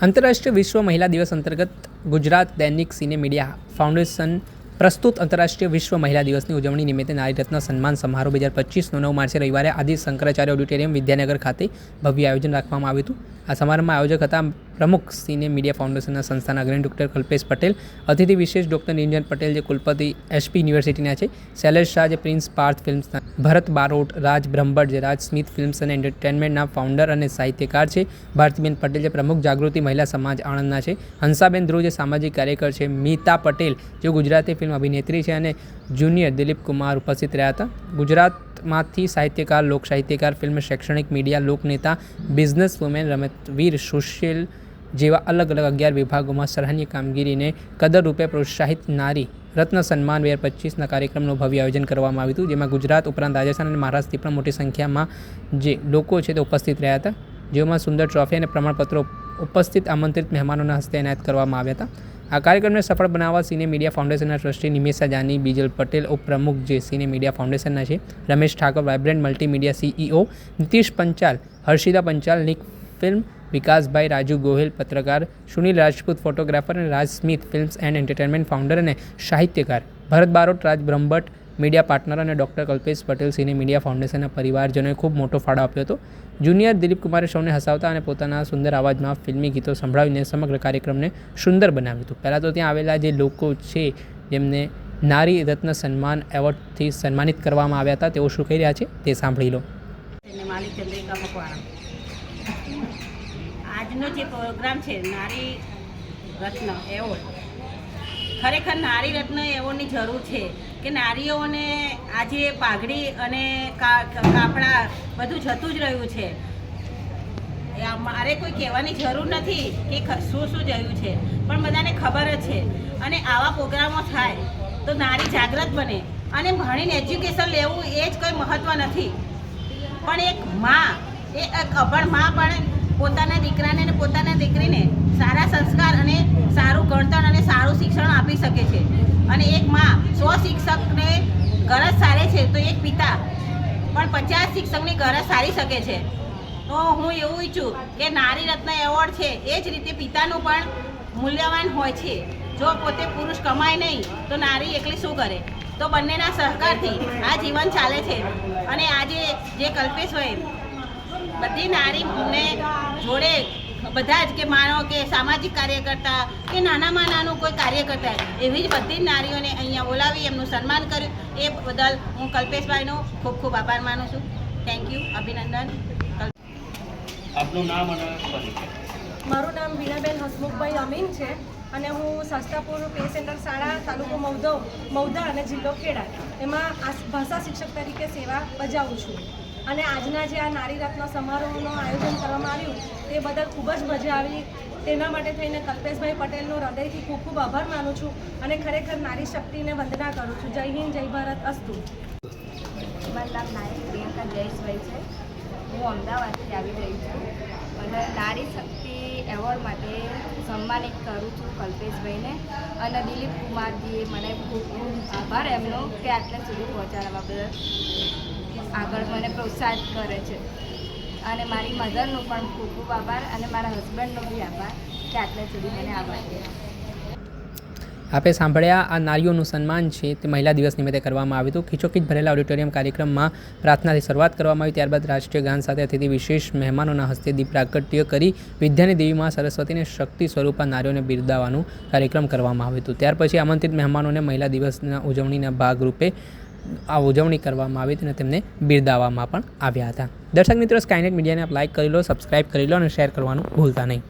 આંતરરાષ્ટ્રીય વિશ્વ મહિલા દિવસ અંતર્ગત ગુજરાત દૈનિક સિને મીડિયા ફાઉન્ડેશન પ્રસ્તુત આંતરરાષ્ટ્રીય વિશ્વ મહિલા દિવસની ઉજવણી નિમિત્તે નારી રત્ન સન્માન સમારોહ 2025નો 9 માર્ચે રવિવારે આદિ શંકરાચાર્ય ઓડિટોરિયમ વિદ્યાનગર ખાતે ભવ્ય આયોજન રાખવામાં આવ્યું હતું। આ સમારંભમાં આયોજક હતા પ્રમુખ સિને મીડિયા ફાઉન્ડેશનના સંસ્થાના અગ્રણી ડૉક્ટર કલ્પેશ પટેલ, અતિથિ વિશેષ ડૉક્ટર નિરંજન પટેલ જે કુલપતિ એસપી યુનિવર્સિટીના છે, શૈલેષ શાહ જે પ્રિન્સ પાર્થ ફિલ્મ્સના, ભરત બારોટ, રાજ બ્રહ્મભટ્ટ જે રાજ સ્મિથ ફિલ્મ્સ અને એન્ટરટેનમેન્ટના ફાઉન્ડર અને સાહિત્યકાર છે, ભારતીબેન પટેલ જે પ્રમુખ જાગૃતિ મહિલા સમાજ આણંદના છે, હંસાબેન ધ્રુવ જે સામાજિક કાર્યકર છે, મીતા પટેલ જે ગુજરાતી ફિલ્મ અભિનેત્રી છે અને જુનિયર દિલીપ કુમાર ઉપસ્થિત રહ્યા હતા। ગુજરાતમાંથી સાહિત્યકાર, લોક સાહિત્યકાર, ફિલ્મ, શૈક્ષણિક, મીડિયા, લોકનેતા, બિઝનેસ વુમેન, રમતવીર, સોશિયલ જેવા અલગ અલગ 11 વિભાગોમાં સરાહનીય કામગીરીને કદરરૂપે પ્રોત્સાહિત નારી રત્ન સન્માન 2025ના કાર્યક્રમનું ભવ્ય આયોજન કરવામાં આવ્યું હતું, જેમાં ગુજરાત ઉપરાંત રાજસ્થાન અને મહારાષ્ટ્રથી પણ મોટી સંખ્યામાં જે લોકો છે તે ઉપસ્થિત રહ્યા હતા, જેમાં સુંદર ટ્રોફી અને પ્રમાણપત્રો ઉપસ્થિત આમંત્રિત મહેમાનોના હસ્તે એનાયત કરવામાં આવ્યા હતા। આ કાર્યક્રમને સફળ બનાવવા સિને મીડિયા ફાઉન્ડેશનના ટ્રસ્ટી નિમેશા જાની, બીજલ પટેલ, ઉપપ્રમુખ જે સિને મીડિયા ફાઉન્ડેશનના છે, Ramesh Thakor, vibrant multimedia CEO, Nitish Panchal, Harshita Panchal, Nick film, Vikasbhai, Raju Gohil પત્રકાર, સુનિલ રાજપૂત ફોટોગ્રાફર અને Raj Smith films and entertainment founder અને સાહિત્યકાર, ભરત બારોટ, રાજ બ્રહ્મભટ્ટ મીડિયા પાર્ટનર અને doctor Kalpesh Patel cine media ફાઉન્ડેશનના પરિવારજનોએ ખૂબ મોટો ફાળો આપ્યો હતો। જુનિયર દિલીપ કુમારે સૌને હસાવતા અને પોતાના સુંદર અવાજમાં ફિલ્મી ગીતો સંભળાવીને સમગ્ર કાર્યક્રમને સુંદર બનાવ્યું હતું। પહેલાં તો ત્યાં આવેલા જે લોકો છે જેમને નારી રત્ન સન્માન એવોર્ડથી સન્માનિત કરવામાં આવ્યા હતા તેઓ શું કહી રહ્યા છે તે સાંભળી લો। આજનો જે પ્રોગ્રામ છે નારી રત્ન એવોર્ડ, ખરેખર નારી રત્ન એવોર્ડની જરૂર છે કે નારીઓને આજે પાઘડી અને કાપડા બધું જતું જ રહ્યું છે। મારે કોઈ કહેવાની જરૂર નથી કે શું શું જયું છે, પણ બધાને ખબર જ છે। અને આવા પ્રોગ્રામો થાય તો નારી જાગૃત બને અને ભણીને એજ્યુકેશન લેવું એ જ કોઈ મહત્ત્વ નથી, પણ એક માં, એ એક અભણ માં પણ પોતાના દીકરાને અને પોતાના દીકરીને સારા સંસ્કાર અને સારું ગણતર અને સારું શિક્ષણ આપી શકે છે। અને એક માં 100 શિક્ષકને ગરજ સારે છે તો એક પિતા પણ 50 શિક્ષકની ગરજ સારી શકે છે। તો હું એવું ઈચ્છું કે નારી રત્ન એવોર્ડ છે એ જ રીતે પિતાનું પણ મૂલ્યવાન હોય છે। જો પોતે પુરુષ કમાય નહીં તો નારી એકલી શું કરે? તો બંનેના સહકારથી આ જીવન ચાલે છે। અને આજે જે કલ્પેશભાઈ બધી નારીને જોડે બધા જ કે માનો કે સામાજિક કાર્યકર્તા કે નાનામાં નાનું કોઈ કાર્યકર્તા એવી જ બધી જ નારીઓને અહીંયા બોલાવી એમનું સન્માન કર્યું, એ બદલ હું કલ્પેશભાઈનો ખૂબ ખૂબ આભાર માનું છું। થેન્ક યુ, અભિનંદન। આપનું નામ અને પરિચય? મારું નામ વીણાબેન હસમુખભાઈ અમીન છે અને હું શાસ્ત્રાપુર પે સેન્ટર શાળા, તાલુકો મૌધા અને જિલ્લો ખેડા એમાં ભાષા શિક્ષક તરીકે સેવા બજાવું છું। અને આજના જે આ નારી રત્ન સમારોહનું આયોજન કરવામાં આવ્યું તે બદલ ખૂબ જ મજા આવી। તેના માટે થઈને કલ્પેશભાઈ પટેલનો હૃદયથી ખૂબ ખૂબ આભાર માનું છું અને ખરેખર નારી શક્તિને વંદના કરું છું। જય હિન્દ, જય ભારત, અસ્તુ। મારું નામ નાયક પ્રિયંકા જયેશભાઈ છે, હું અમદાવાદથી આવી રહી છું અને નારી શક્તિ એવોર્ડ માટે સન્માનિત કરું છું કલ્પેશભાઈને અને દિલીપ કુમારજીએ મને ખૂબ ખૂબ આભાર એમનો કે આટલા સુધી પહોંચાડવા બદલ આગળ મને પ્રોત્સાહિત કરે છે। અને મારી મધરનો પણ ખૂબ ખૂબ આભાર અને મારા હસબન્ડનો બી આભાર કે આટલા સુધી મને આભાર કર્યા। આપે સાંભળ્યા આ નારીઓનું સન્માન છે તે મહિલા દિવસ નિમિત્તે કરવામાં આવ્યું હતું। ખીચોખીચ ભરેલા ઓડિટોરિયમ કાર્યક્રમમાં પ્રાર્થનાથી શરૂઆત કરવામાં આવી, ત્યારબાદ રાષ્ટ્રીય ગાન સાથે અતિથિ વિશેષ મહેમાનોના હસ્તે દીપ પ્રાગટ્ય કરી વિદ્યાની દેવી માં સરસ્વતીને શક્તિ સ્વરૂપા નારીઓને બિરદાવવાનું કાર્યક્રમ કરવામાં આવ્યું હતું। ત્યાર પછી આમંત્રિત મહેમાનોને મહિલા દિવસના ઉજવણીના ભાગરૂપે આ ઉજવણી કરવામાં આવી હતી અને તેમને બિરદાવવામાં પણ આવ્યા હતા। દર્શક મિત્રો, સ્કાયનેટ મીડિયાને આપ લાઇક કરી લો, સબસ્ક્રાઇબ કરી લો અને શેર કરવાનું ભૂલતા નહીં।